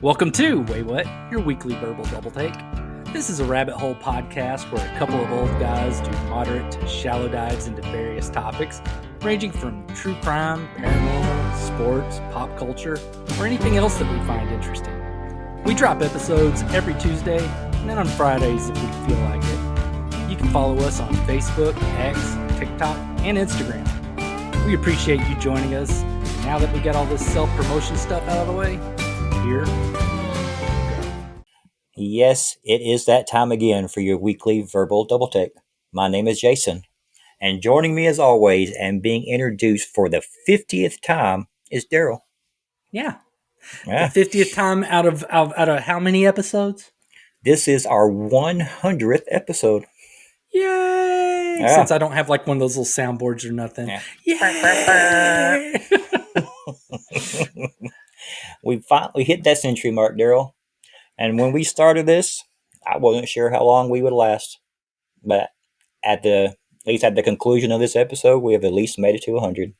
Welcome to Waywut, your weekly verbal double take. This is a rabbit hole podcast where a couple of old guys do moderate to shallow dives into various topics, ranging from true crime, paranormal, sports, pop culture, or anything else that we find interesting. We drop episodes every Tuesday, and then on Fridays if we feel like it. You can follow us on Facebook, X, TikTok, and Instagram. We appreciate you joining us. Now that we got all this self-promotion stuff out of the way, here. Yes, it is that time again for your weekly verbal double take. My name is Jason, and joining me as always and being introduced for the 50th time is Darrell. Yeah. Yeah. The 50th time out of how many episodes? This is our 100th episode. Yay! Yeah. Since I don't have like one of those little soundboards or nothing. Yeah. Yay! We finally hit that century mark, Darrell. And when we started this, I wasn't sure how long we would last. But at least at the conclusion of this episode, we have at least made it to 100.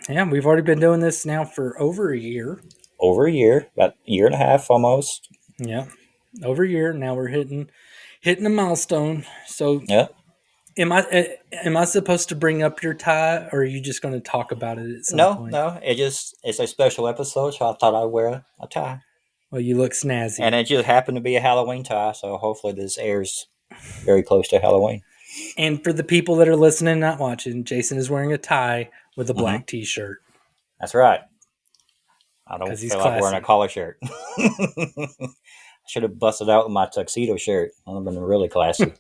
Yeah, we've already been doing this now for over a year. Over a year, about a year and a half almost. Yeah, over a year. Now we're hitting a milestone. So, yeah. Am I supposed to bring up your tie, or are you just going to talk about it at some point? No. It's a special episode, so I thought I'd wear a tie. Well, you look snazzy. And it just happened to be a Halloween tie, so hopefully this airs very close to Halloween. And for the people that are listening, not watching, Jason is wearing a tie with a black t-shirt. That's right. I don't feel classy. like wearing a collar shirt. I should have busted out with my tuxedo shirt. That would have been really classy.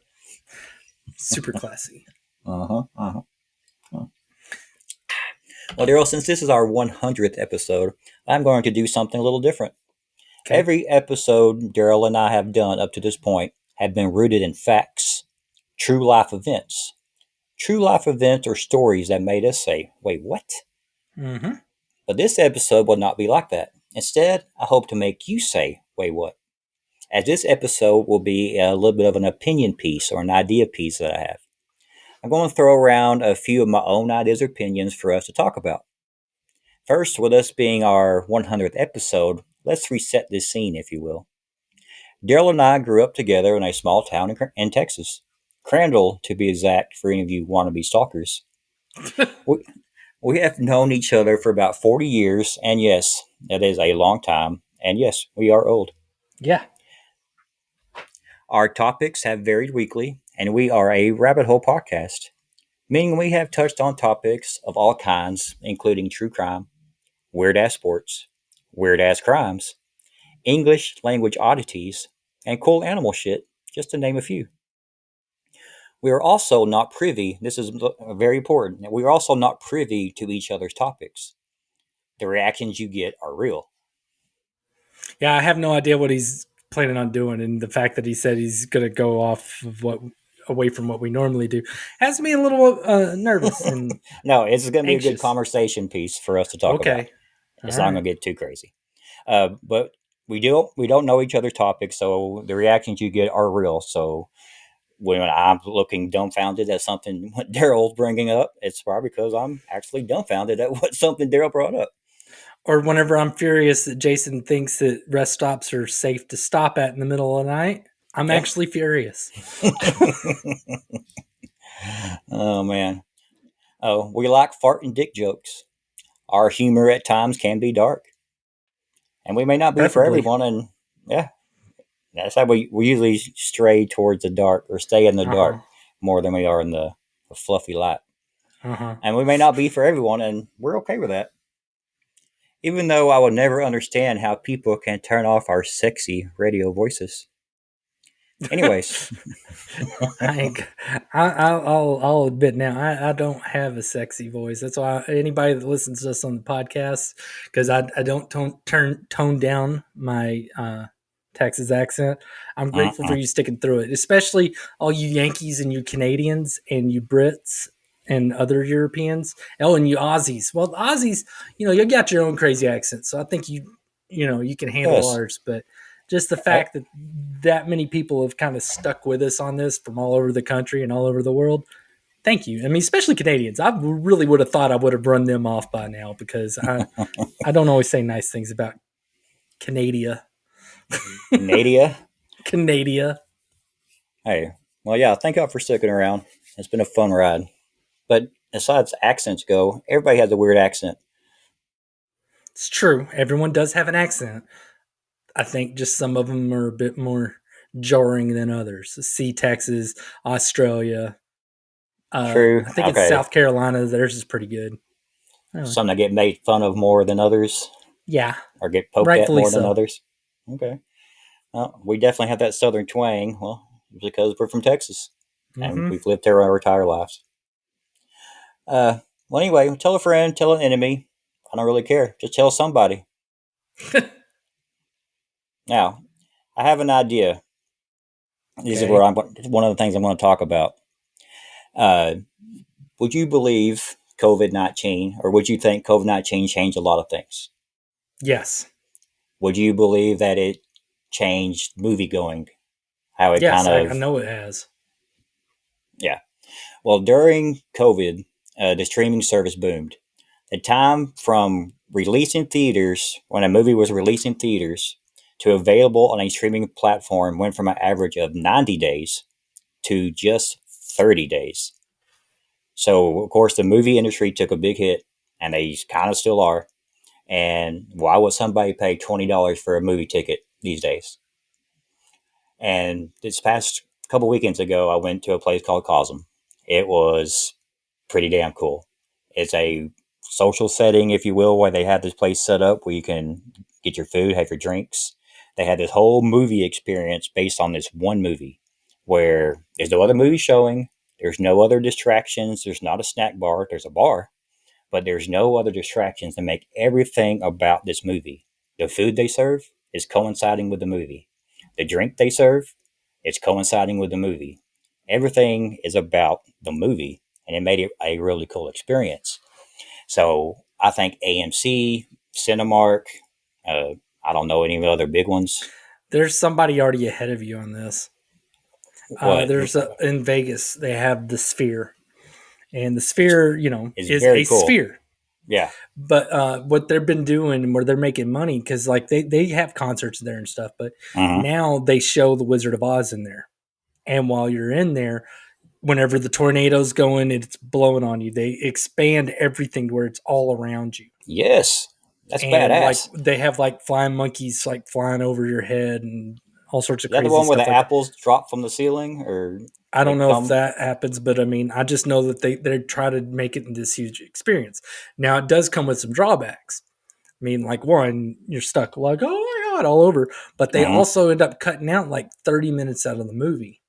Super classy. Well, Darrell, since this is our 100th episode, I'm going to do something a little different. Okay. Every episode Darrell and I have done up to this point have been rooted in facts, true life events. True life events or stories that made us say, wait, what? Mm-hmm. But this episode will not be like that. Instead, I hope to make you say, wait, what? As this episode will be a little bit of an opinion piece or an idea piece that I have. I'm going to throw around a few of my own ideas or opinions for us to talk about. First, with us being our 100th episode, let's reset this scene, if you will. Darrell and I grew up together in a small town in Texas. Crandall, to be exact, for any of you wannabe stalkers. We have known each other for about 40 years, and yes, that is a long time, and yes, we are old. Yeah. Our topics have varied weekly, and we are a rabbit hole podcast, meaning we have touched on topics of all kinds, including true crime, weird-ass sports, weird-ass crimes, English language oddities, and cool animal shit, just to name a few. We are also not privy, this is very important, we are also not privy to each other's topics. The reactions you get are real. Yeah, I have no idea what he's planning on doing, and the fact that he said he's going to go off of away from what we normally do has me a little nervous. And no, it's going to be anxious. A good conversation piece for us to talk about. It's not going to get too crazy. But we don't know each other's topics, so the reactions you get are real. So when I'm looking dumbfounded at something what Darrell's bringing up, it's probably because I'm actually dumbfounded at what something Darrell brought up. Or whenever I'm furious that Jason thinks that rest stops are safe to stop at in the middle of the night, I'm actually furious. Oh, man. Oh, we like fart and dick jokes. Our humor at times can be dark. And we may not be for everyone. And yeah, that's how we usually stray towards the dark or stay in the dark more than we are in the fluffy light. And we may not be for everyone, and we're okay with that. Even though I will never understand how people can turn off our sexy radio voices. Anyways. I'll admit now, I don't have a sexy voice. That's why anybody that listens to us on the podcast, because I don't tone down my Texas accent. I'm grateful for you sticking through it, especially all you Yankees and you Canadians and you Brits and other Europeans. Oh, and you Aussies. Well, the Aussies, you got your own crazy accent, so I think you can handle ours. But just the fact that many people have kind of stuck with us on this from all over the country and all over the world. Thank you. I mean, especially Canadians. I really would have thought I would have run them off by now because I don't always say nice things about Canada. Nadia. Canada. Hey, well, yeah, thank y'all for sticking around. It's been a fun ride. But besides accents go, everybody has a weird accent. It's true. Everyone does have an accent. I think just some of them are a bit more jarring than others. See Texas, Australia. True. I think it's Okay. South Carolina. Theirs is pretty good. Anyway, Some that get made fun of more than others yeah, or get poked at rightfully more than so. others. Okay. Well, we definitely have that southern twang. Well, because we're from Texas and Hmm. we've lived here our entire lives. Well, anyway, tell a friend, tell an enemy. I don't really care. Just tell somebody. Now, I have an idea. This is where Okay. I'm. One of the things I'm going to talk about. Uh, would you believe COVID-19, or would you think COVID-19 changed a lot of things? Yes. Would you believe that it changed movie going? How it Yes, kind I of, know it has. yeah. Well, during COVID, the streaming service boomed. The time from releasing theaters, when a movie was released in theaters, to available on a streaming platform went from an average of 90 days to just 30 days. So, of course, the movie industry took a big hit, and they kind of still are. And why would somebody pay $20 for a movie ticket these days? And this past couple weekends ago, I went to a place called Cosm. It was pretty damn cool. It's a social setting, if you will, where they have this place set up where you can get your food, have your drinks. They had this whole movie experience based on this one movie where there's no other movie showing, there's no other distractions, there's not a snack bar, there's a bar, but there's no other distractions to make everything about this movie. The food they serve is coinciding with the movie. The drink they serve, it's coinciding with the movie. Everything is about the movie, and it made it a really cool experience. So I think AMC, Cinemark, uh, I don't know any of the other big ones. There's somebody already ahead of you on this. What In Vegas, they have the Sphere, and the Sphere, is is very a cool? sphere. Yeah. But what they've been doing, where they're making money, because like they have concerts there and stuff, but Mm-hmm. now they show the Wizard of Oz in there, and while you're in there, whenever the tornado's going and it's blowing on you, they expand everything where it's all around you. Yes, that's And like badass. they have like flying monkeys like flying over your head and all sorts of Is that the crazy one where stuff the like that. apples drop from the ceiling, or I they don't know if come? that happens, but I mean, I just know that they try to make it this huge experience. Now it does come with some drawbacks. I mean, like one, you're stuck like, oh my god, all over. But they Mm-hmm. also end up cutting out like 30 minutes out of the movie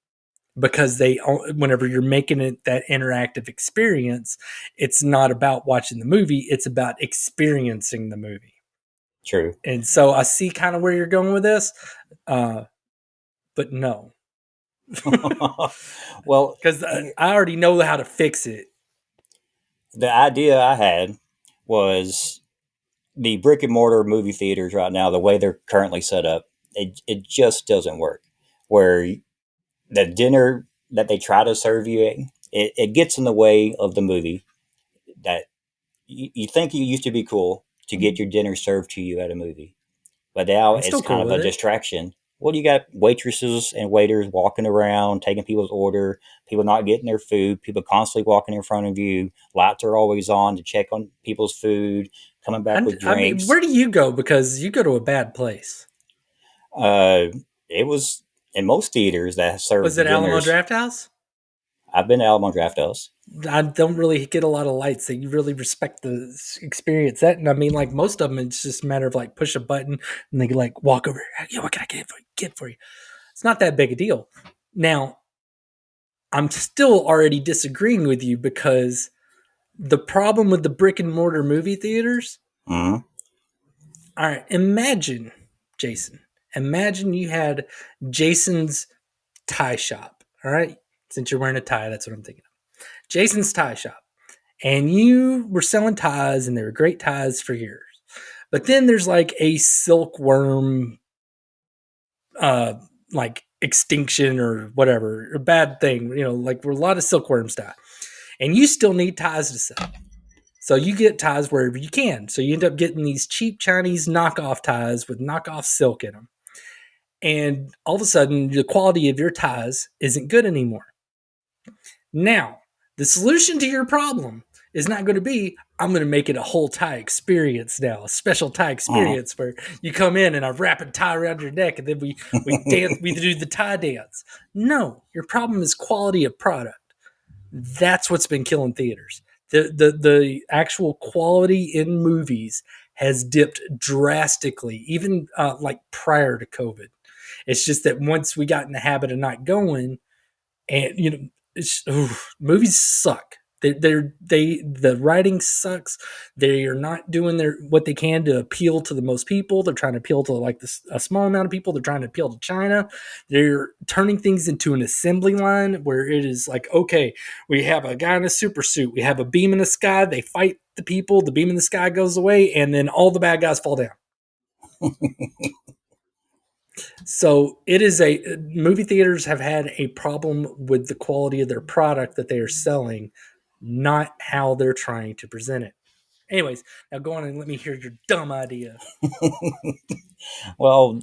because whenever you're making it that interactive experience, it's not about watching the movie, it's about experiencing the movie. True. And so I see kind of where you're going with this, uh, but no, Well, because I already know how to fix it. the idea I had was the brick and mortar movie theaters right now, the way they're currently set up, it just doesn't work. Where the dinner that they try to serve you, it gets in the way of the movie. That you think it used to be cool to get your dinner served to you at a movie, but now I'm it's still kind cool of with a it. distraction. Well, you got waitresses and waiters walking around, taking people's order, people not getting their food, people constantly walking in front of you. Lights are always on to check on people's food, coming back with I mean, drinks. where do you go? Because you go to a bad place. Uh, it was in most theaters that Was served it Alamo dinners. Draft House? I've been to Alamo Draft House. I don't really get a lot of lights that you really respect the experience. That, and I mean, like most of them, it's just a matter of like push a button and they like walk over. Yeah, what can I get for you? It's not that big a deal. Now, I'm still already disagreeing with you because the problem with the brick and mortar movie theaters. Mm-hmm. All right, imagine, Jason. Imagine you had Jason's tie shop. All right, since you're wearing a tie, that's what I'm thinking of. Jason's tie shop, and you were selling ties, and they were great ties for years. But then there's like a silkworm, uh, like extinction or whatever, a bad thing. Like where a lot of silkworms die, and you still need ties to sell. So you get ties wherever you can. So you end up getting these cheap Chinese knockoff ties with knockoff silk in them. And all of a sudden, the quality of your ties isn't good anymore. Now, the solution to your problem is not going to be, I'm going to make it a whole tie experience now, a special tie experience where you come in and I wrap a tie around your neck and then we dance, we do the tie dance. No, your problem is quality of product. That's what's been killing theaters. The actual quality in movies has dipped drastically, even like prior to COVID. It's just that once we got in the habit of not going, and movies suck. The writing sucks. They are not doing what they can to appeal to the most people. They're trying to appeal to like a small amount of people. They're trying to appeal to China. They're turning things into an assembly line where it is like, okay, we have a guy in a super suit. We have a beam in the sky. They fight the people. The beam in the sky goes away, and then all the bad guys fall down. So it is movie theaters have had a problem with the quality of their product that they are selling, not how they're trying to present it. Anyways, now go on and let me hear your dumb idea. Well,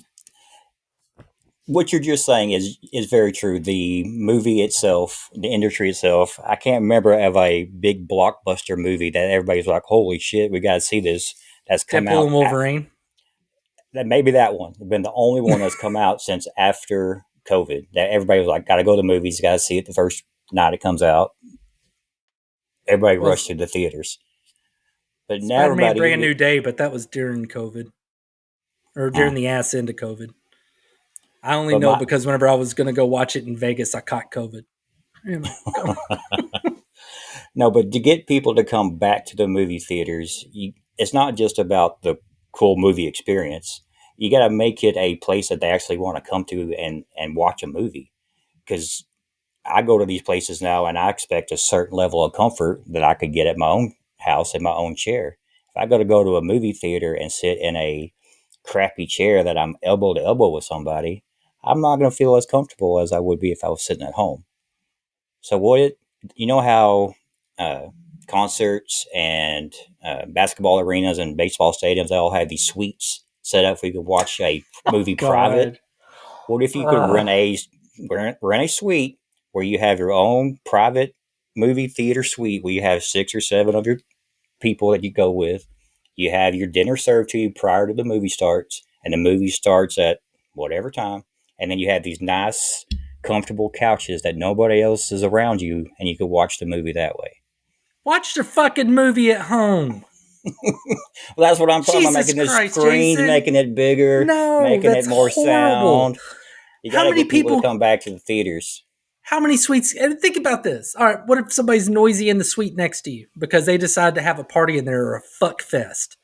what you're just saying is very true. The movie itself, the industry itself, I can't remember of a big blockbuster movie that everybody's like, "Holy shit, we got to see this." That's come Deadpool out. and Wolverine. That maybe that one has been the only one that's come out since after COVID. That everybody was like, "Got to go to the movies, got to see it the first night it comes out." Everybody Well, rushed to the theaters. But now Spider-Man: Brand everybody, New Day, but that was during COVID or during the ass end of COVID. I only but know my because whenever I was going to go watch it in Vegas, I caught COVID. Anyway, go. no, but to get people to come back to the movie theaters, it's not just about the cool movie experience. You got to make it a place that they actually want to come to and watch a movie. Because I go to these places now and I expect a certain level of comfort that I could get at my own house in my own chair. If I go to a movie theater and sit in a crappy chair that I'm elbow to elbow with somebody, I'm not going to feel as comfortable as I would be if I was sitting at home. So you know how uh, concerts and basketball arenas and baseball stadiums, they all have these suites set up where you can watch a movie private. God. What if you could rent a suite where you have your own private movie theater suite where you have 6 or 7 of your people that you go with. You have your dinner served to you prior to the movie starts, and the movie starts at whatever time. And then you have these nice, comfortable couches that nobody else is around you, and you can watch the movie that way. Watch the fucking movie at home. Well, that's what I'm talking about, Jesus making the Christ, screens, Jason. making it bigger, No, making it that's more horrible. sound. You got How to many get people to people? come back to the theaters. How many suites? And think about this. All right, what if somebody's noisy in the suite next to you because they decide to have a party in there or a fuck fest?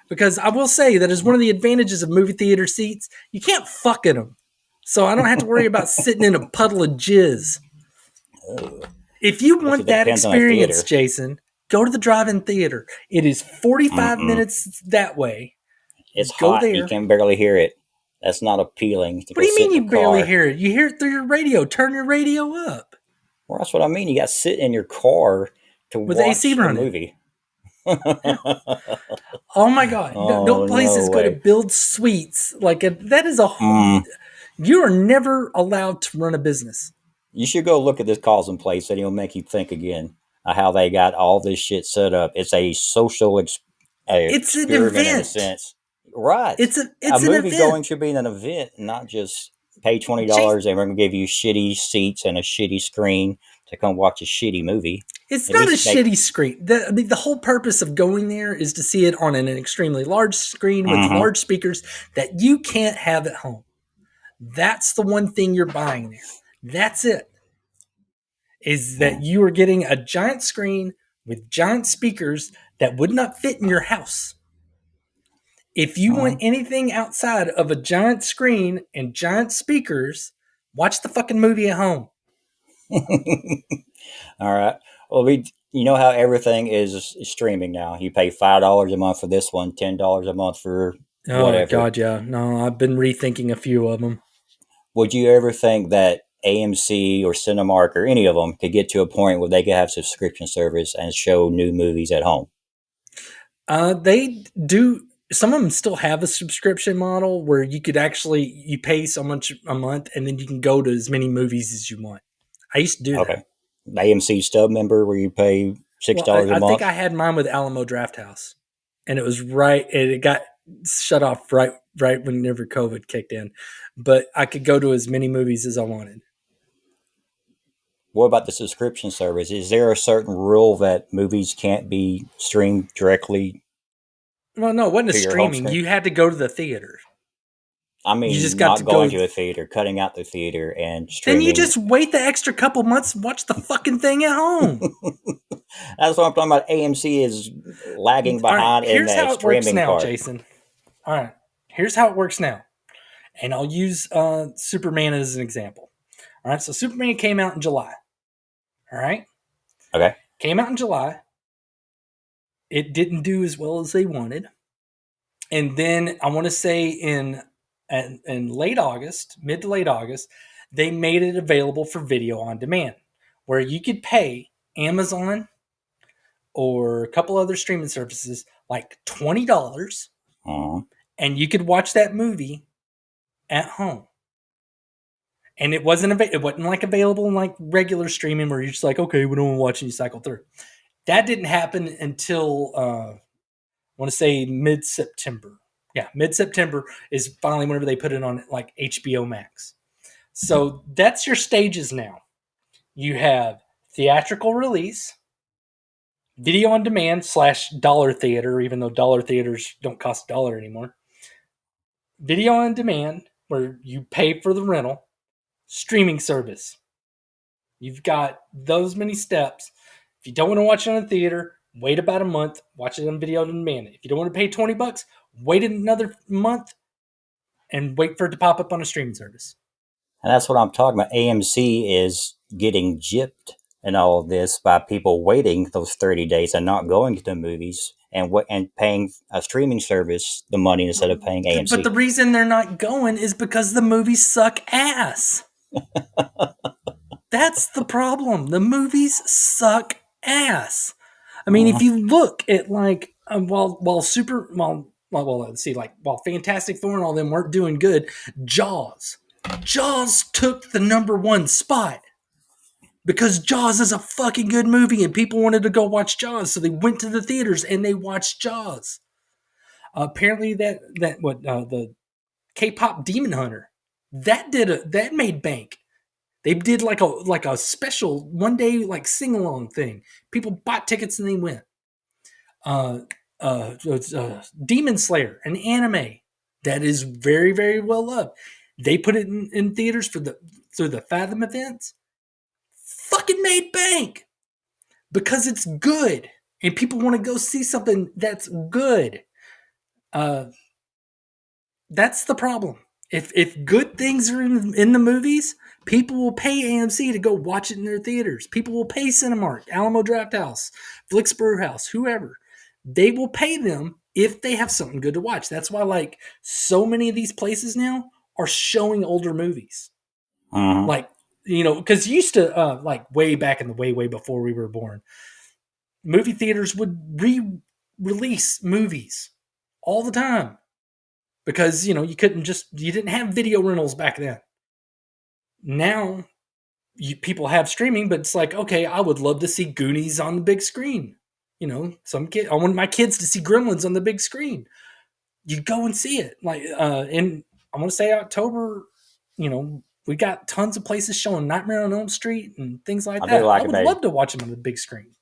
Because I will say that is one of the advantages of movie theater seats. You can't fuck in them, so I don't have to worry about sitting in a puddle of jizz. If you I guess it want that depends on the experience, theater. Jason, go to the drive-in theater. It is 45 Mm-mm. minutes that way. It's Go hot. You there. can barely hear it. That's not appealing to What do go you sit mean in a you barely car. hear it? You hear it through your radio. Turn your radio up Well, that's what I mean. You got to sit in your car to with the AC watch a running. movie. Yeah. Oh my god! No Oh, place no is going to way. build suites like that is a. Mm. You are never allowed to run a business. You should go look at this Causing place and it'll make you think again of how they got all this shit set up. It's a social It's an experiment in a event. sense. Right. A It's an movie event. going should be an event, not just pay Chase, $20 and we're going to give you shitty seats and a shitty screen to come watch a shitty movie. it's At not a least make. shitty screen. I mean, the whole purpose of going there is to see it on an extremely large screen with Mm-hmm. large speakers that you can't have at home. That's the one thing you're buying there. That's it. Is that you are getting a giant screen with giant speakers that would not fit in your house. If you want Mm-hmm. anything outside of a giant screen and giant speakers, watch the fucking movie at home. All right. Well, you know how everything is streaming now. You pay $5 a month for this one, $10 a month for Oh whatever. god, yeah. No, I've been rethinking a few of them. Would you ever think that AMC or Cinemark or any of them could get to a point where they could have subscription service and show new movies at home? They do. Some of them still have a subscription model where you could actually you pay so much a month and then you can go to as many movies as you want. I used to do that. Okay. The AMC stub member where you pay six Well, dollars a I think month. I had mine with Alamo Drafthouse, and it was right. And it got shut off right whenever COVID kicked in, but I could go to as many movies as I wanted. What about the subscription service? Is there a certain rule that movies can't be streamed directly Well, no, it wasn't a to your home streaming. screen? You had to go to the theater. I You just mean, got to not going go. to a theater, cutting out the theater and Then you streaming. just wait the extra couple months and watch the fucking thing at home. That's what I'm talking about. AMC is lagging All right, behind in here's the how it works streaming now, part. Jason. All right, here's how it works now. And I'll use Superman as an example. All right, so Superman came out in July. All right, Okay. came out in July. It didn't do as well as they wanted. And then I want to say in late August, mid to late August, they made it available for video on demand, where you could pay Amazon or a couple other streaming services like $20 Uh-huh. and you could watch that movie at home. And it wasn't like available in like regular streaming where you're just like, okay, we don't want to watch and you cycle through. That didn't happen until I want to say mid September. Yeah, mid September is finally whenever they put it on like HBO Max. So that's your stages now. You have theatrical release, video on demand / dollar theater, even though dollar theaters don't cost $1 anymore. Video on demand, where you pay for the rental, streaming service. You've got those many steps. If you don't want to watch it on a theater, wait about a month, watch it on video on demand. If you don't want to pay $20, wait another month and wait for it to pop up on a streaming service. And that's what I'm talking about. AMC is getting gypped in all of this by people waiting those 30 days and not going to the movies and paying a streaming service the money instead of paying But the AMC. reason they're not going is because the movies suck ass. That's the problem. The movies suck ass. I mean, if Uh, you look at like let's see, like while Fantastic Four and all them weren't doing good, Jaws took the #1 spot because Jaws is a fucking good movie and people wanted to go watch Jaws, so they went to the theaters and they watched Jaws. Apparently, the K-pop Demon Hunter that made bank. They did like a special 1 day like sing along thing. People bought tickets and they went. Uh, Demon Slayer, an anime that is very very well loved. They put it in theaters for the through the Fathom events. Fucking made bank because it's good and people want to go see something that's good. Uh, that's the problem. If good things are in the movies, people will pay AMC to go watch it in their theaters. People will pay Cinemark, Alamo Drafthouse, Flix Brewhouse, whoever. They will pay them if they have something good to watch. That's why like so many of these places now are showing older movies. uh-huh. Like because used to like way back in the way before we were born, movie theaters would re-release movies all the time because you didn't have video rentals back then. Now people have streaming, but it's like, okay, I would love to see Goonies on the big screen. I want my kids to see Gremlins on the big screen. You go and see it. Like in I want to say October, we got tons of places showing Nightmare on Elm Street and things like I do that. I like it. would love to watch them on the big screen.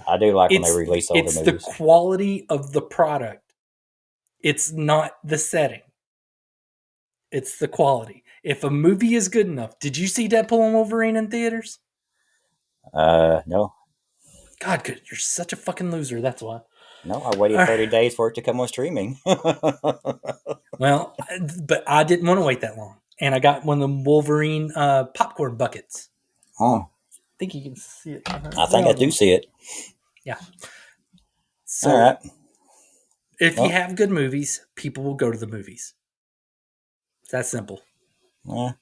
I do like when they It's release older it's the movies. quality of the product. It's not the setting. It's the quality. If a movie is good enough, did you see Deadpool and Wolverine in theaters? No, God, good. You're such a fucking loser. That's why. no, I waited 30 days for it to come on streaming. Well, but I didn't want to wait that long, and I got one of the Wolverine popcorn buckets. Oh, I think you can see it. I think I do see it. Yeah. All So right. if you Well, have good movies, people will go to the movies. It's that simple. yeah.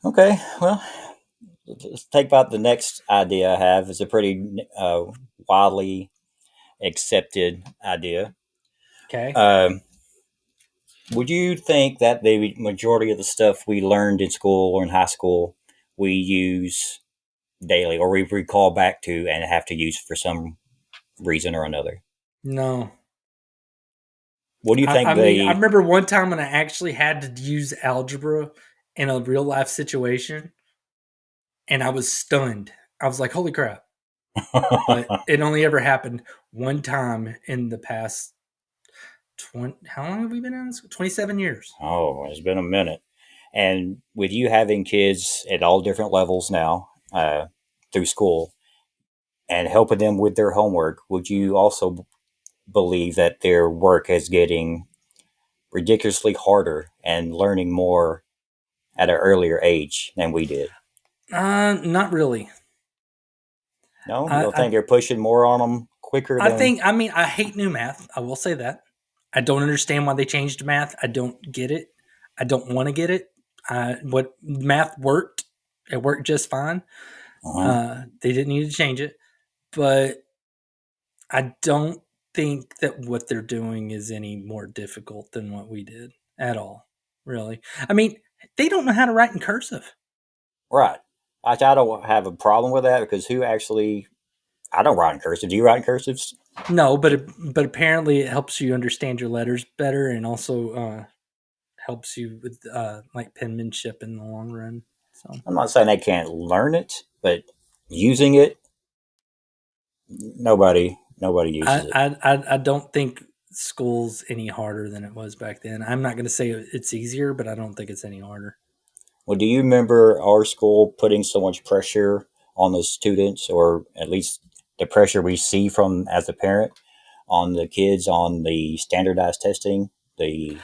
Okay. Well, let's take about the next idea I have. It's a pretty widely accepted idea. Okay. Um, would you think that the majority of the stuff we learned in school or in high school we use daily or we recall back to and have to use for some reason or another? No. What do you think I mean, I the remember one time when I actually had to use algebra in a real life situation, and I was stunned. I was like, "Holy crap!" But it only ever happened one time in the past 20. How long have we been in this? 27 years. Oh, it's been a minute. And with you having kids at all different levels now through school and helping them with their homework, would you also believe that their work is getting ridiculously harder and learning more at an earlier age than we did? Not really. No, you I, don't I think they're pushing more on them quicker I than? think. I mean, I hate new math. I will say that. I don't understand why they changed math. I don't get it. I don't want to get it. What math worked, it worked just fine. Uh-huh. They didn't need to change it, but I don't think that what they're doing is any more difficult than what we did at all. Really, I mean, they don't know how to write in cursive. Right. I don't have a problem with that because who actually? I don't write in cursive. Do you write in cursives? No, but apparently it helps you understand your letters better, and also helps you with like penmanship in the long run. So I'm not saying they can't learn it, but using it, nobody uses it. I don't think school's any harder than it was back then. I'm not going to say it's easier, but I don't think it's any harder. Well, do you remember our school putting so much pressure on the students, or at least the pressure we see from as a parent on the kids on the standardized testing? The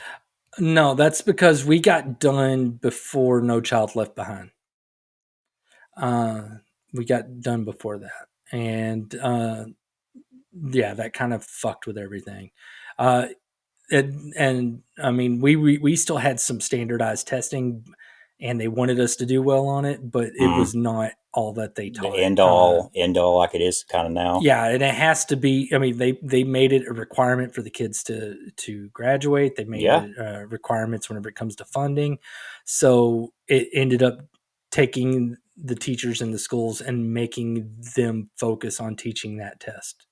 No, that's because we got done before No Child Left Behind. Uh, we got done before that, and yeah, that kind of fucked with everything. Uh, and I mean, we still had some standardized testing, and they wanted us to do well on it, but it mm, was not all that they the taught. end all like it is kind of now. Yeah, and it has to be. I mean, they made it a requirement for the kids to graduate. They made Yeah, it requirements whenever it comes to funding. So it ended up taking the teachers in the schools and making them focus on teaching that test.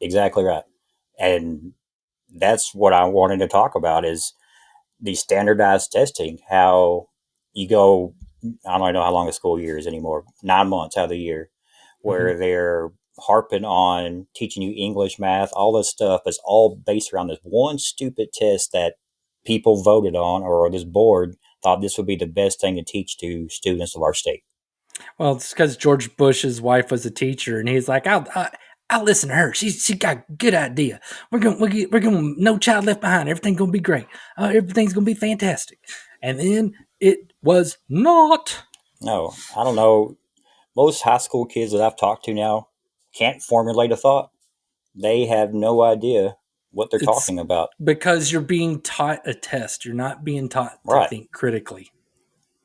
exactly right. And that's what I wanted to talk about is the standardized testing. How you go, I don't know how long a school year is anymore. 9 months out of the year, Hmm. where they're harping on teaching you English, math, all this stuff is all based around this one stupid test that people voted on, or this board thought this would be the best thing to teach to students of our state. Well, it's because George Bush's wife was a teacher, and he's like, I'll listen to her. She got a good idea. We're gonna no child left behind. Everything's gonna be great. Everything's gonna be fantastic. And then it was not. No, I don't know. Most high school kids that I've talked to now can't formulate a thought. They have no idea what they're It's talking about. because you're being taught a test. You're not being taught to Right. think critically.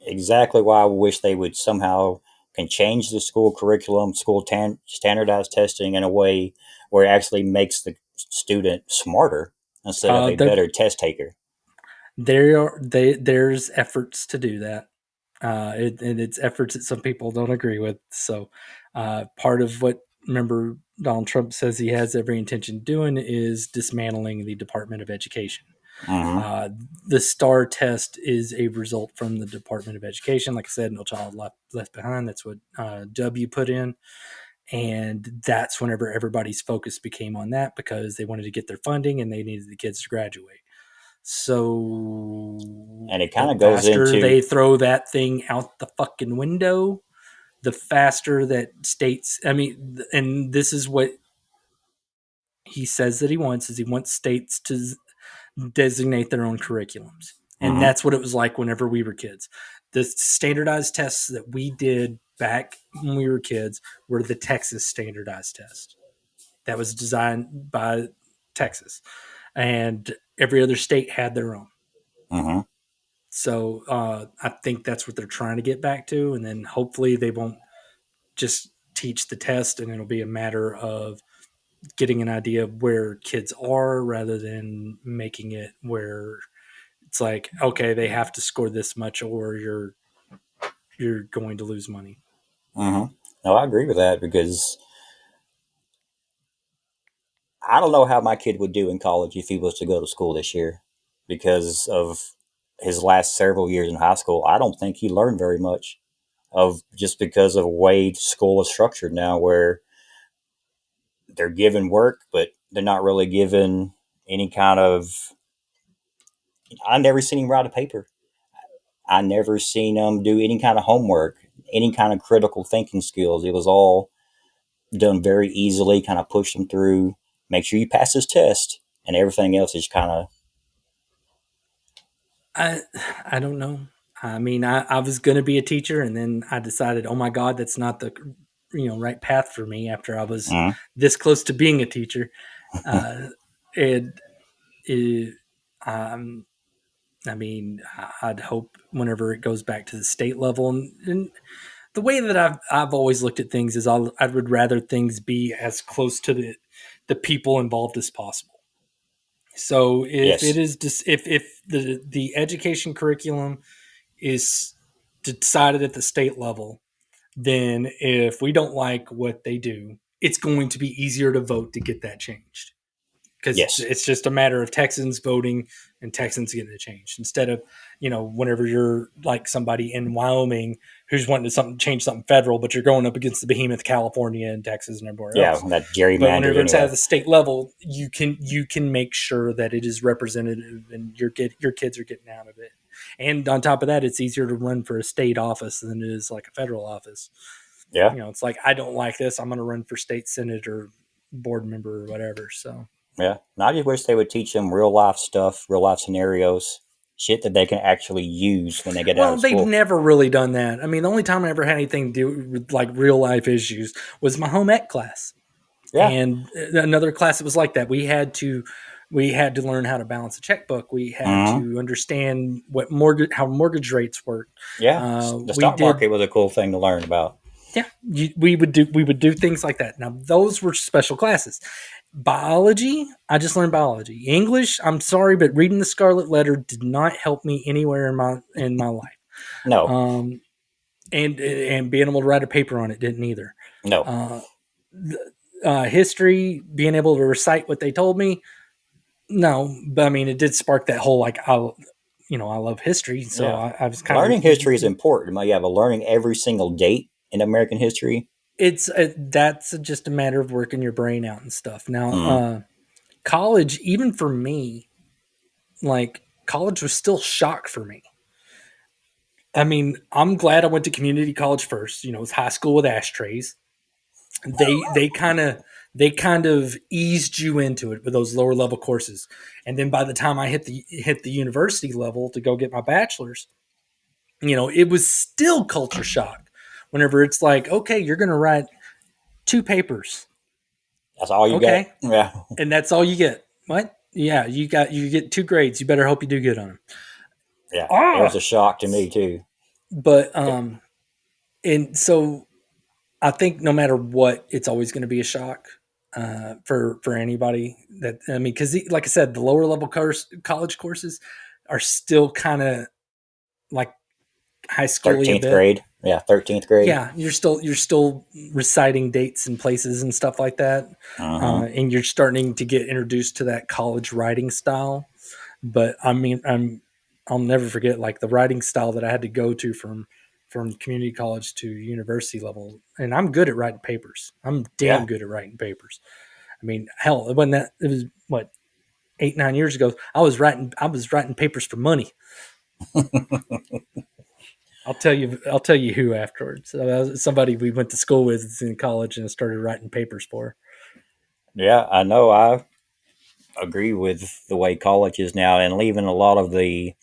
Exactly why I wish they would somehow can change the school curriculum, standardized testing in a way where it actually makes the student smarter instead of Uh, a there, better test taker. there's efforts to do that. And it's efforts that some people don't agree with. So, part of what remember Donald Trump says he has every intention of doing is dismantling the Department of Education. Mm-hmm. Uh, the STAR test is a result from the Department of Education. Like I said, No Child Left Behind. That's what W put in, and that's whenever everybody's focus became on that because they wanted to get their funding and they needed the kids to graduate. So And it kind the of goes faster into, they throw that thing out the fucking window, the faster that states, I mean, and this is what he says that he wants is he wants states to designate their own curriculums. And mm-hmm, that's what it was like whenever we were kids. The standardized tests that we did back when we were kids were the Texas standardized test that was designed by Texas. And every other state had their own. mm-hmm. So I think that's what they're trying to get back to, and then hopefully they won't just teach the test, and it'll be a matter of getting an idea of where kids are rather than making it where it's like, okay, they have to score this much or you're going to lose money. Mm-hmm. No, I agree with that because I don't know how my kid would do in college if he was to go to school this year because of his last several years in high school. I don't think he learned very much of just because of the way school is structured now, where they're given work, but they're not really given any kind of. I never seen him write a paper. I never seen him do any kind of homework, any kind of critical thinking skills. It was all done very easily, kind of push them through, make sure you pass this test, and everything else is kind of. I I don't know. I mean, I was going to be a teacher, and then I decided, oh my god, that's not the right path for me. After I was Mm, this close to being a teacher, uh, and it, um, I mean, I'd hope whenever it goes back to the state level, and the way that I've always looked at things is I would rather things be as close to the people involved as possible. So if it yes, is just if the education curriculum is decided at the state level, then if we don't like what they do, it's going to be easier to vote to get that changed because yes, it's just a matter of Texans voting and Texans getting it changed instead of whenever you're like somebody in Wyoming who's wanting to change something federal, but you're going up against the behemoth California and Texas and everywhere yeah, else. that But gerrymandered whenever it's at anyway. the state level, you can make sure that it is representative and your kids are getting out of it. And on top of that, it's easier to run for a state office than it is like a federal office. Yeah, It's like I don't like this, I'm going to run for state senate or board member or whatever. So yeah. And I just wish they would teach them real life stuff, real life scenarios, shit that they can actually use when they get out well, of they've school. never really done that. I mean, the only time I ever had anything to do with like real life issues was my home ec class, Yeah. and another class that was like that. We had to learn how to balance a checkbook. We had Mm-hmm. to understand how mortgage rates work. Yeah. The We stock did market was a cool thing to learn about. Yeah, we would do things like that. Now those were special classes. Biology, I just learned biology. English, I'm sorry, but reading the Scarlet Letter did not help me anywhere in my life. No, Um, and being able to write a paper on it didn't either. no, Uh, History, being able to recite what they told me, no. But I mean, it did spark that whole like I love history, so yeah. I was kind of Learning history is important. You have a learning every single date in American history. that's just a matter of working your brain out and stuff. Now, Mm, college, even for me, like college was still shock for me. I mean, I'm glad I went to community college first. It was high school with ashtrays. They kind of eased you into it with those lower level courses, and then by the time I hit the university level to go get my bachelor's, it was still culture shock. Whenever it's like, okay, you're going to write two papers, that's all you got. okay, Yeah, and that's all you get. What? Yeah, you get two grades. You better hope you do good on them. yeah. It was Ah, a shock to me too. but and so I think no matter what, it's always going to be a shock for anybody. That I mean, because like I said, the lower level college courses are still kind of like high schooly a 13th bit. grade. Yeah, 13th grade. Yeah, you're still reciting dates and places and stuff like that, Uh-huh. and you're starting to get introduced to that college writing style. But I mean, I'll never forget like the writing style that I had to go to from community college to university level, and I'm good at writing papers. I'm damn Yeah. good at writing papers. I mean, hell, when that it was what 8 9 years ago, I was writing papers for money. I'll tell you who afterwards. Somebody we went to school with in college and started writing papers for. Yeah, I know. I agree with the way college is now and leaving a lot of the,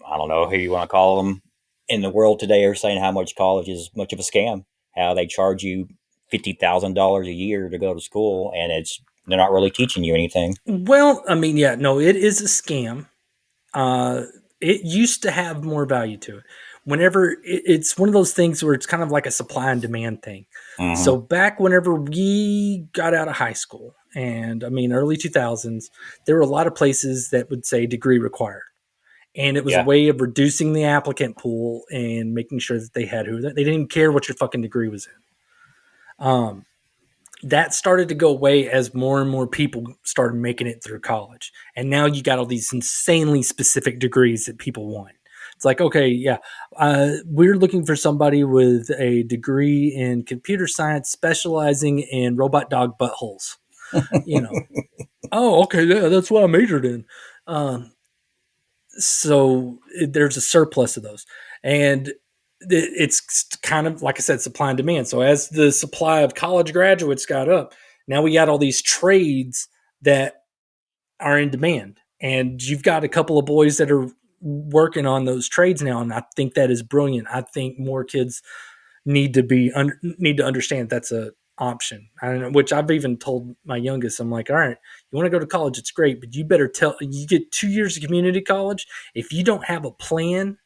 I don't know who you want to call them, in the world today are saying how much college is much of a scam. How they charge you $50,000 a year to go to school, and they're not really teaching you anything. Well, I mean, yeah, no, it is a scam. Uh, it used to have more value to it. whenever it's one of those things where it's kind of like a supply and demand thing. Mm-hmm. So back whenever we got out of high school, and I mean early 2000s, there were a lot of places that would say degree required. And it was a Yeah. way of reducing the applicant pool and making sure that they had who they didn't care what your fucking degree was in. That started to go away as more and more people started making it through college. And now you got all these insanely specific degrees that people want. It's like, okay, yeah, we're looking for somebody with a degree in computer science specializing in robot dog buttholes. You know, oh, okay, yeah, that's what I majored in. Um, there's a surplus of those. And it's kind of, like I said, supply and demand. So as the supply of college graduates got up, now we got all these trades that are in demand. And you've got a couple of boys that are working on those trades now. And I think that is brilliant. I think more kids need to understand that's a option. I don't know, which I've even told my youngest, I'm like, all right, you want to go to college, it's great, but you better you get 2 years of community college. If you don't have a plan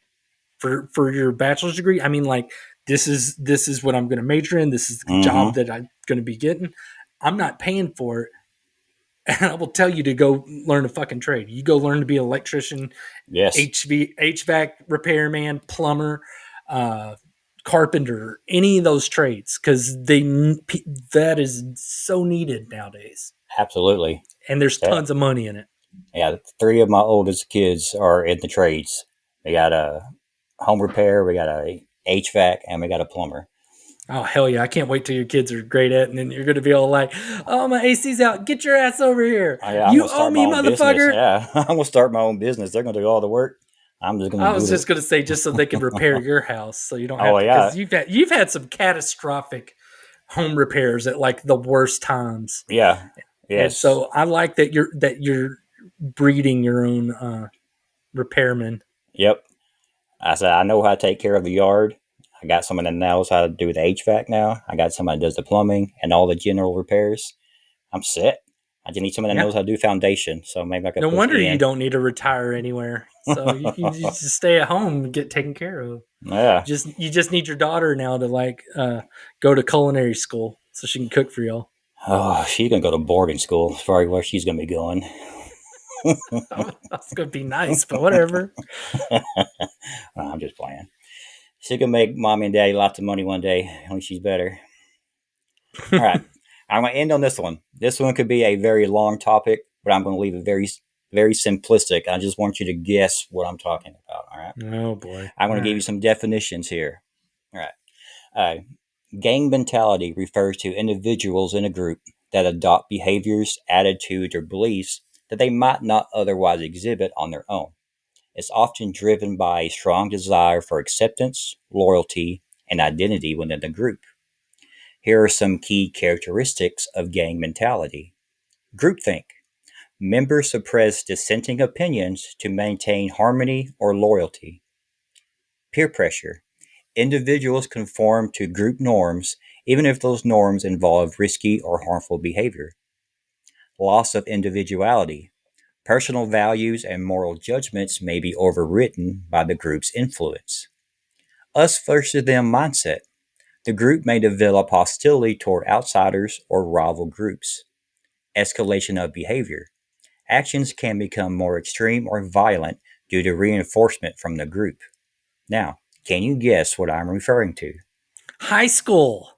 for your bachelor's degree, I mean, like, this is what I'm going to major in. This is the job Mm-hmm. that I'm going to be getting. I'm not paying for it. And I will tell you to go learn a fucking trade. You go learn to be an electrician, Yes. HVAC repairman, plumber, uh, carpenter, any of those trades, because that is so needed nowadays, Absolutely. and there's Yeah. tons of money in it. Yeah. Three of my oldest kids are in the trades. We got a home repair, we got a HVAC, and we got a plumber. Oh hell yeah! I can't wait till your kids are great at it, and then you're gonna be all like, "Oh, my AC's out. Get your ass over here. Oh, yeah, I'm You gonna owe start my me, own business. motherfucker." Yeah, I'm gonna start my own business. They're gonna do all the work. I'm just gonna I do was the. just gonna say, just so they can repair your house, so you don't have Oh to, yeah, because you've had some catastrophic home repairs at like the worst times. yeah, And yes, so I like that you're breeding your own repairman. yep. I said I know how to take care of the yard. I got someone that knows how to do the HVAC now. I got someone that does the plumbing and all the general repairs. I'm set. I just need someone that Yeah. knows how to do foundation. So maybe I could No push wonder you in. don't need to retire anywhere. So you just stay at home and get taken care of. Yeah. You just need your daughter now to like go to culinary school so she can cook for y'all. Oh, she's gonna go to boarding school. That's probably where she's gonna be going. Oh, that's gonna be nice, but whatever. I'm just playing. She can make mommy and daddy lots of money one day. Only she's better. All right. I'm going to end on this one. This one could be a very long topic, but I'm going to leave it very, very simplistic. I just want you to guess what I'm talking about. All right. Oh boy. I'm All going to give you right. some definitions here. All right. Gang mentality refers to individuals in a group that adopt behaviors, attitudes, or beliefs that they might not otherwise exhibit on their own. It's often driven by a strong desire for acceptance, loyalty, and identity within the group. Here are some key characteristics of gang mentality. Groupthink. Members suppress dissenting opinions to maintain harmony or loyalty. Peer pressure. Individuals conform to group norms even if those norms involve risky or harmful behavior. Loss of individuality. Personal values and moral judgments may be overridden by the group's influence. Us versus them mindset. The group may develop hostility toward outsiders or rival groups. Escalation of behavior. Actions can become more extreme or violent due to reinforcement from the group. Now, can you guess what I'm referring to? High school.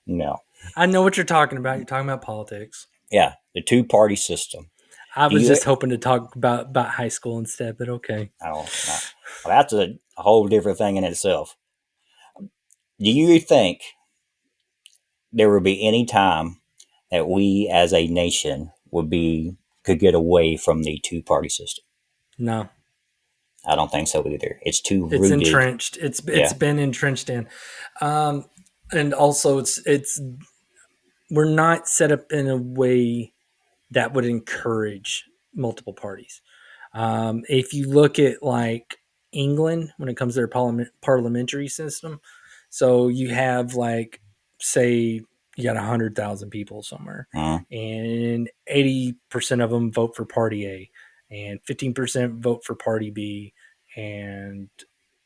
No. I know what you're talking about. You're talking about politics. Yeah, the two-party system. I Do was you? just hoping to talk about high school instead, but okay. Oh, no. Well, that's a whole different thing in itself. Do you think there would be any time that we as a nation could get away from the two-party system? No, I don't think so either. It's too it's rooted. entrenched. It's Yeah. been entrenched in, um, and also it's we're not set up in a way that would encourage multiple parties. If you look at like England when it comes to their parliamentary system, so you have like, say you got 100,000 people somewhere, Uh, and 80% of them vote for Party A, and 15% vote for party B, and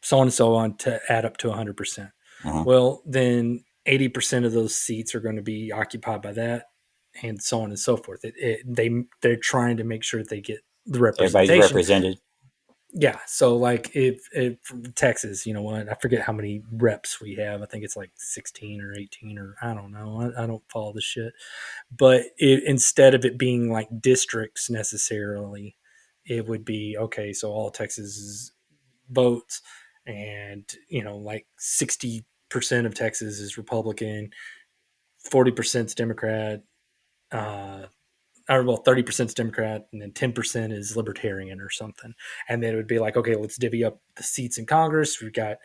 so on and so on to add up to 100%. Uh-huh. Well, then 80% of those seats are going to be occupied by that, and so on and so forth. They're trying to make sure that they get the Everybody's representation. represented. Yeah, so like if Texas, you know what? I forget how many reps we have. I think it's like 16 or 18 or I don't know. I don't follow the shit. But instead of it being like districts necessarily, it would be okay. So all Texas votes, and like 60% of Texas is Republican, 40% is Democrat, uh, or well, 30% is Democrat, and then 10% is Libertarian or something. And then it would be like, okay, let's divvy up the seats in Congress. We've got,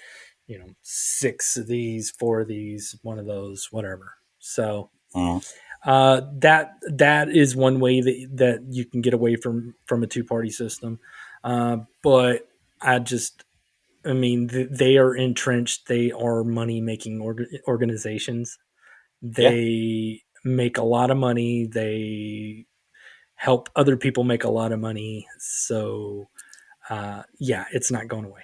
6 of these, 4 of these, one of those, whatever. So Uh-huh. that is one way that you can get away from a two-party system. But I mean, they are entrenched. They are money-making organizations. Yeah. They make a lot of money. They help other people make a lot of money. So, yeah, it's not going away.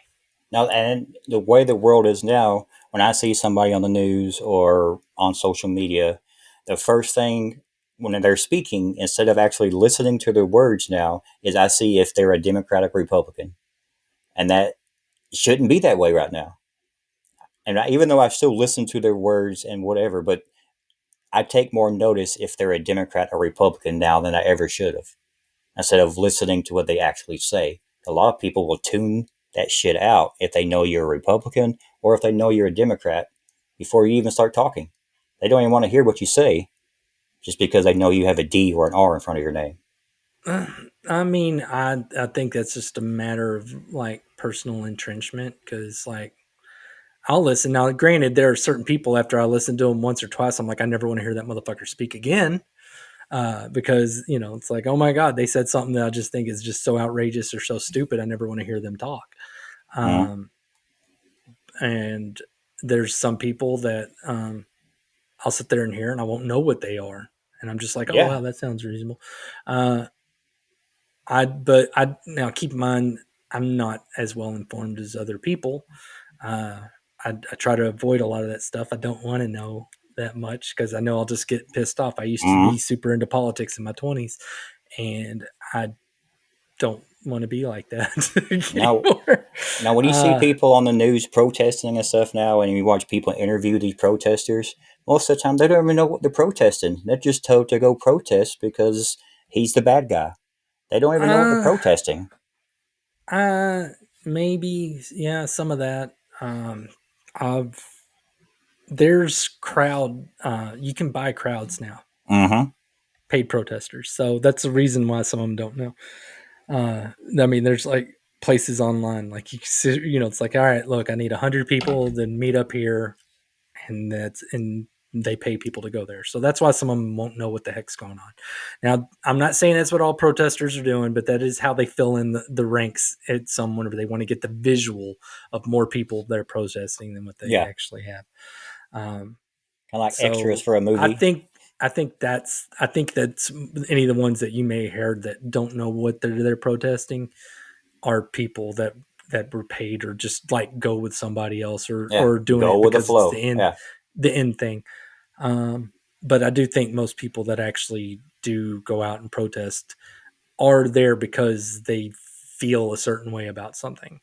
Now, and the way the world is now, when I see somebody on the news or on social media, the first thing when they're speaking, instead of actually listening to their words now, is I see if they're a Democratic Republican. And that shouldn't be that way right now. And even though I still listen to their words and whatever, but I take more notice if they're a Democrat or Republican now than I ever should have, instead of listening to what they actually say. A lot of people will tune that shit out if they know you're a Republican or if they know you're a Democrat before you even start talking. They don't even want to hear what you say just because they know you have a D or an R in front of your name. I mean, I think that's just a matter of like personal entrenchment because like I'll listen. Now, granted, there are certain people after I listen to them once or twice, I'm like, I never want to hear that motherfucker speak again. Because it's like, oh my god, they said something that I just think is just so outrageous or so stupid. I never want to hear them talk. Uh-huh. Um, and there's some people that I'll sit there and hear, and I won't know what they are, and I'm just like, oh Yeah. wow, that sounds reasonable. Uh, but I now keep in mind, I'm not as well informed as other people. Uh, I try to avoid a lot of that stuff. I don't want to know that much because I know I'll just get pissed off. I used to Uh-huh. be super into politics in my 20s, and I don't want to be like that Now, anymore. now, when you see Uh, people on the news protesting and stuff now, and you watch people interview these protesters, most of the time they don't even know what they're protesting. They're just told to go protest because he's the bad guy. They don't even know what they're uh, protesting. uh, maybe, yeah, some of that. I've there's crowd. You can buy crowds now, Mm-hmm. paid protesters. So that's the reason why some of them don't know. I mean, there's like places online, like it's like, all right, look, I need 100 people, then meet up here, and they pay people to go there. So that's why some of them won't know what the heck's going on. Now, I'm not saying that's what all protesters are doing, but that is how they fill in the ranks at some whenever they want to get the visual of more people that are protesting than what they Yeah, actually have. Um, kind of like extras so for a I movie. think I think that's any of the ones that you may hear that don't know what they're protesting are people that were paid or just like go with somebody else or Yeah, or doing go it with the because it's flow. Yeah. the end thing. But I do think most people that actually do go out and protest are there because they feel a certain way about something.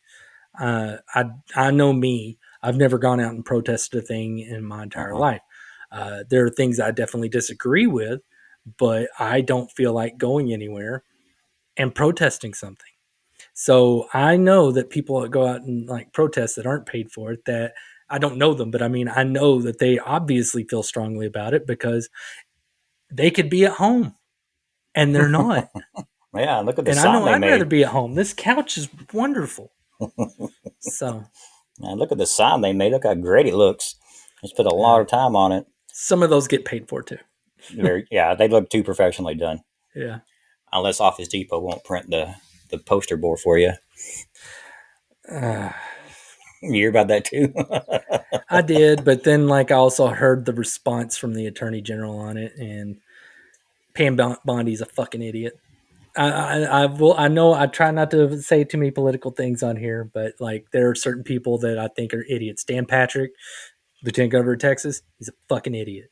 I know me. I've never gone out and protested a thing in my entire Uh-uh. life. There are things I definitely disagree with, but I don't feel like going anywhere and protesting something. So I know that people that go out and like protest that aren't paid for it, that I don't know them, but I mean, I know that they obviously feel strongly about it because they could be at home and they're not. Yeah, look at the And I sign know they I'd rather made. be at home. This couch is wonderful. So Man, look at the sign they made. Look how great it looks. Just put a lot uh, of time on it. some of those get paid for too. Yeah, they look too professionally done. Yeah. Unless Office Depot won't print the poster board for you. Uh, You hear about that too? I did, but then like I also heard the response from the attorney general on it, and Pam Bondi's a fucking idiot. I will. I know. I try not to say too many political things on here, but like there are certain people that I think are idiots. Dan Patrick, Lieutenant Governor of Texas, he's a fucking idiot.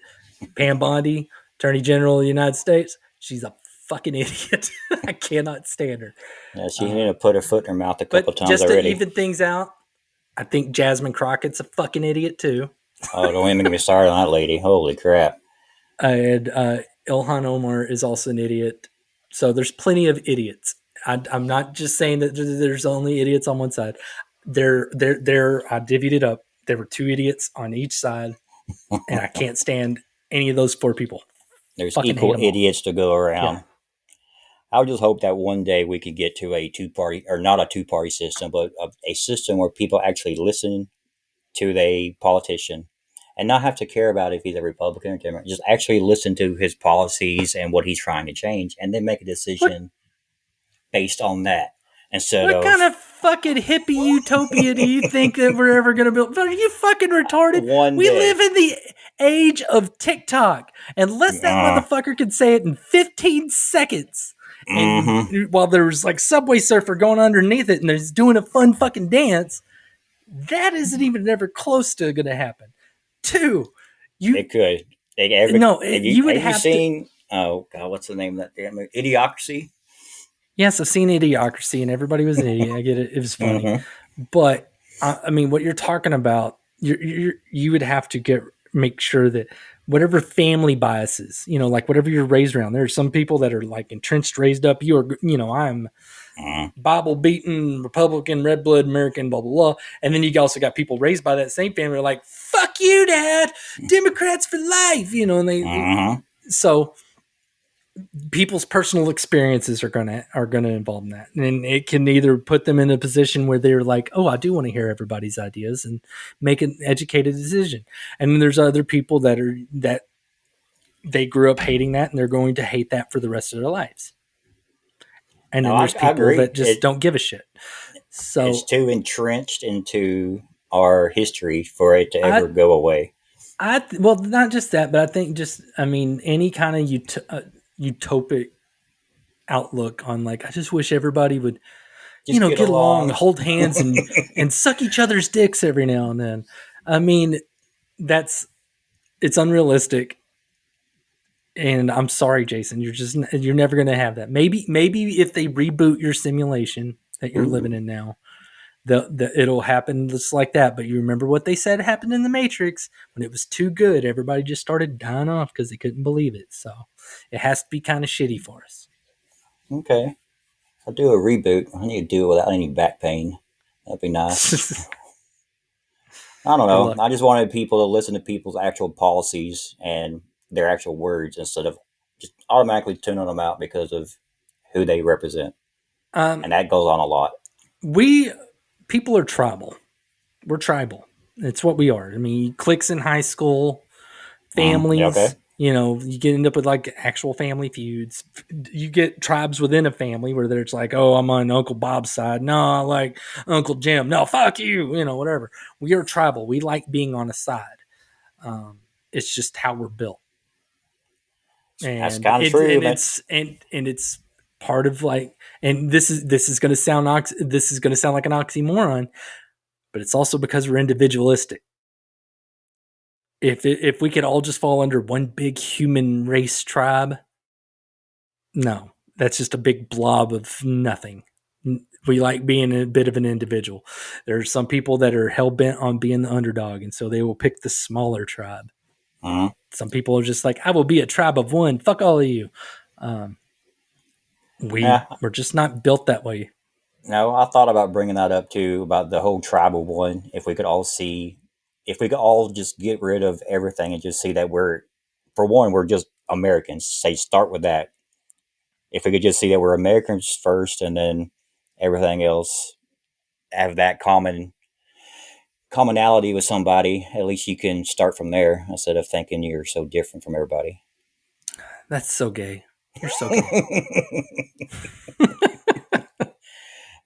Pam Bondi, Attorney General of the United States, she's a fucking idiot. I cannot stand her. Yeah, she needed to put her foot in her mouth a couple of But times just to already. even things out, I think Jasmine Crockett's a fucking idiot too. Oh, don't even get me started on that lady. Holy crap. And Ilhan Omar is also an idiot. So there's plenty of idiots. I'm not just saying that there's only idiots on one side. I divvied it up. There were two idiots on each side, and I can't stand any of those four people. There's Fucking hate equal them all. idiots to go Yeah. around. I would just hope that one day we could get to a two-party, or not a two-party system, but a system where people actually listen to the politician and not have to care about if he's a Republican or Democrat. Just actually listen to his policies and what he's trying to change, and then make a What decision based on that instead what kind of of fucking hippie utopia do you think that we're ever going to build? Are you fucking retarded? one We day. live in the age of TikTok. Unless that motherfucker can say it in 15 seconds. And while there's like Subway Surfer going underneath it and there's doing a fun fucking dance, that isn't even ever close to going to happen. Two, It could. you would Have you have to. seen? Oh God, what's the name of that damn movie? Idiocracy. Yes, I've seen Idiocracy, and everybody was an idiot. I get it; it was funny, but I mean, what you're talking about, you would have to make sure that whatever family biases, like whatever you're raised around. There are some people that are like entrenched, raised up. I'm Bible beaten Republican, red blood American, blah blah blah, and then you also got people raised by that same family, like fuck you, Dad, Democrats for life, and so people's personal experiences are gonna involve in that, and it can either put them in a position where they're like, oh, I do want to hear everybody's ideas and make an educated decision, and then there's other people that they grew up hating that and they're going to hate that for the rest of their lives, and No, then there's I people agree. that just don't give a shit. It's So too entrenched into our history for it to I ever go away. well, not just that, but I think any kind of utopic outlook on, like, I just wish everybody would Just get get along, along. hold hands, and suck each other's dicks every now and then. I mean, it's unrealistic. And I'm sorry, Jason, you're never going to have that. Maybe if they reboot your simulation that you're living Ooh. in now, it'll happen just like that. But you remember what they said happened in the Matrix when it was too good? Everybody just started dying off because they couldn't believe it. So it has to be kind of shitty for us. Okay. I'll do a reboot. I need to do it without any back pain. That'd be nice. I don't Good know. luck. I just wanted people to listen to people's actual policies and their actual words instead of just automatically tuning them out because of who they represent. And that goes on a lot. People are tribal. We're tribal. It's what we are. I mean, cliques in high school, Yeah, families. okay. You get end up with like actual family feuds. You get tribes within a family where there's like, oh, I'm on Uncle Bob's side. No, I like Uncle Jim. No, fuck you. Whatever. We are tribal. We like being on a side. It's just how we're built, That's and kind of true, but it's part of, like, and this is going to sound like an oxymoron, but it's also because we're individualistic. If we could all just fall under one big human race tribe, no, that's just a big blob of nothing. We like being a bit of an individual. There are some people that are hell bent on being the underdog, and so they will pick the smaller tribe. Some people are just like, I will be a tribe of one. Fuck all of you. Um, yeah. we're just not built that way. No, I thought about bringing that up too about the whole tribal one. If we could all just get rid of everything and just see that for one, we're just Americans. Say, start with that. If we could just see that we're Americans first, and then everything else have that commonality with somebody, at least you can start from there instead of thinking you're so different from everybody. That's so gay. You're so gay.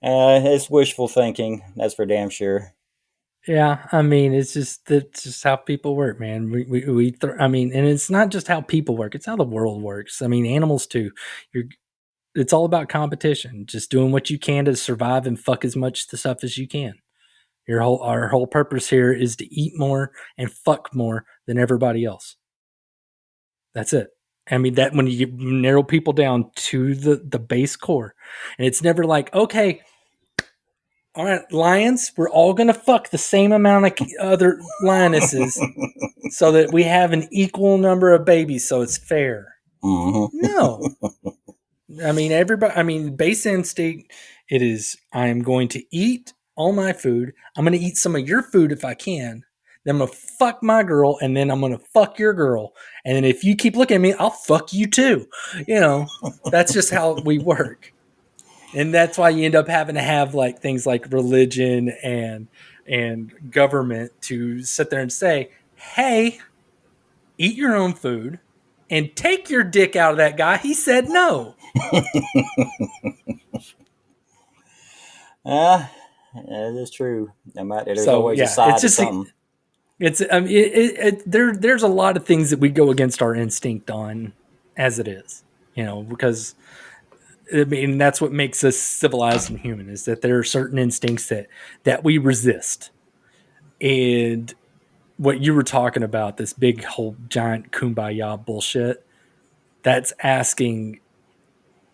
It's wishful thinking. That's for damn sure. Yeah, I mean, that's just how people work, man. I mean, and it's not just how people work; it's how the world works. I mean, animals too. You're it's all about competition. Just doing what you can to survive and fuck as much the stuff as you can. Our whole purpose here is to eat more and fuck more than everybody else. That's it. I mean, that when you narrow people down to the base core, and it's never like, okay, all right, lions, we're all gonna fuck the same amount of other lionesses so that we have an equal number of babies, so it's fair. Mm-hmm. No, I mean everybody. I mean, base instinct. It is. I am going to eat all my food. I'm going to eat some of your food if I can. Then I'm going to fuck my girl, and then I'm going to fuck your girl. And then if you keep looking at me, I'll fuck you too. You know, that's just how we work. And that's why you end up having to have like things like religion and government to sit there and say, "Hey, eat your own food and take your dick out of that guy. He said no." That is true. There's So always a yeah, side it's to just something. it's I mean, there's a lot of things that we go against our instinct on as it is, you know, because I mean that's what makes us civilized and human is that there are certain instincts that we resist. And what you were talking about, this big whole giant kumbaya bullshit, that's asking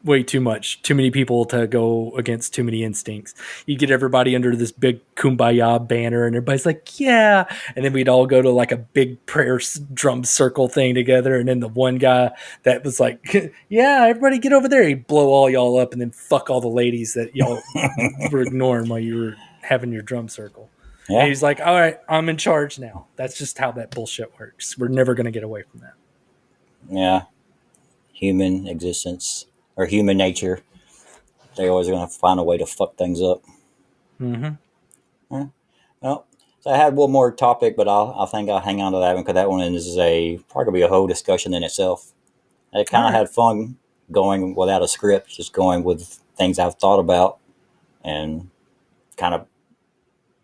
way too much. Too many people to go against too many instincts. You get everybody under this big kumbaya banner and everybody's like, yeah. And then we'd all go to like a big prayer drum circle thing together. And then the one guy that was like, yeah, everybody get over there. He'd blow all y'all up and then fuck all the ladies that y'all were ignoring while you were having your drum circle. Yeah. And he's like, all right, I'm in charge now. That's just how that bullshit works. We're never going to get away from that. Yeah. Human existence or human nature. They're always going to find a way to fuck things up. Mm-hmm. Yeah. Well, so I had one more topic, but I think I'll hang on to that one because that one is probably gonna be a whole discussion in itself. I kind of had fun going without a script, just going with things I've thought about and kind of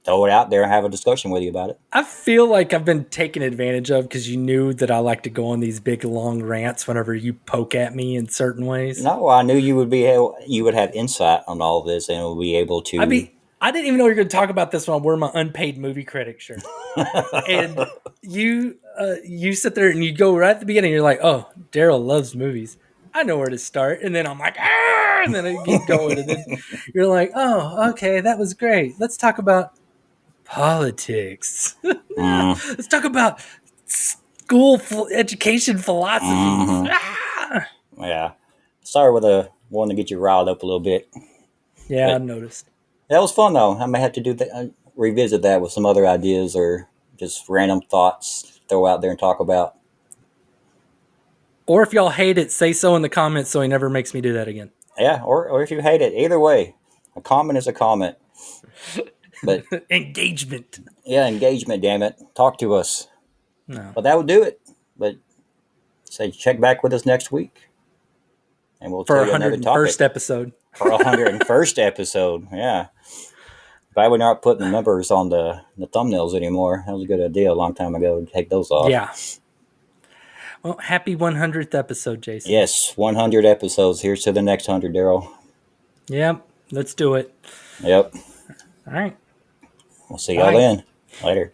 throw it out there and have a discussion with you about it. I feel like I've been taken advantage of because you knew that I like to go on these big long rants whenever you poke at me in certain ways. No, I knew you would have insight on all this and would be able to. I didn't even know you were going to talk about this when I wore my unpaid movie critic shirt. And you sit there and you go right at the beginning. You're like, oh, Darrell loves movies. I know where to start. And then I'm like, ah! And then I get going. And then you're like, oh, okay, that was great. Let's talk about politics. Let's talk about school education philosophies. Mm-hmm. Ah! Yeah. Sorry with one to get you riled up a little bit. Yeah, I noticed. That was fun though. I may have to do that, revisit that with some other ideas or just random thoughts throw out there and talk about. Or if y'all hate it, say so in the comments so he never makes me do that again. Yeah, or if you hate it, either way, a comment is a comment. But engagement. Yeah, engagement, damn it. Talk to us. No. But that would do it. But say check back with us next week. And we'll tell you another topic. For 101st episode. For 101st episode, yeah. Glad we're not putting the numbers on the thumbnails anymore. That was a good idea a long time ago to take those off. Yeah. Well, happy 100th episode, Jason. Yes, 100 episodes. Here's to the next 100, Darrell. Yep, let's do it. Yep. All right. We'll see y'all then. Later.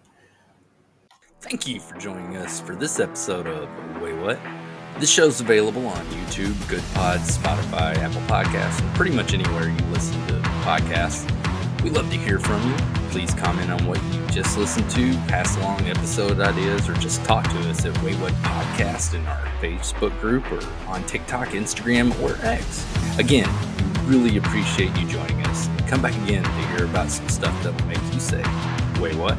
Thank you for joining us for this episode of Waywut. This show's available on YouTube, Good Pods, Spotify, Apple Podcasts, and pretty much anywhere you listen to podcasts. We love to hear from you. Please comment on what you just listened to, pass along episode ideas, or just talk to us at Waywut Podcast in our Facebook group or on TikTok, Instagram, or X. Again, we really appreciate you joining us. Come back again to hear about some stuff that will make you say, "Wait, what?"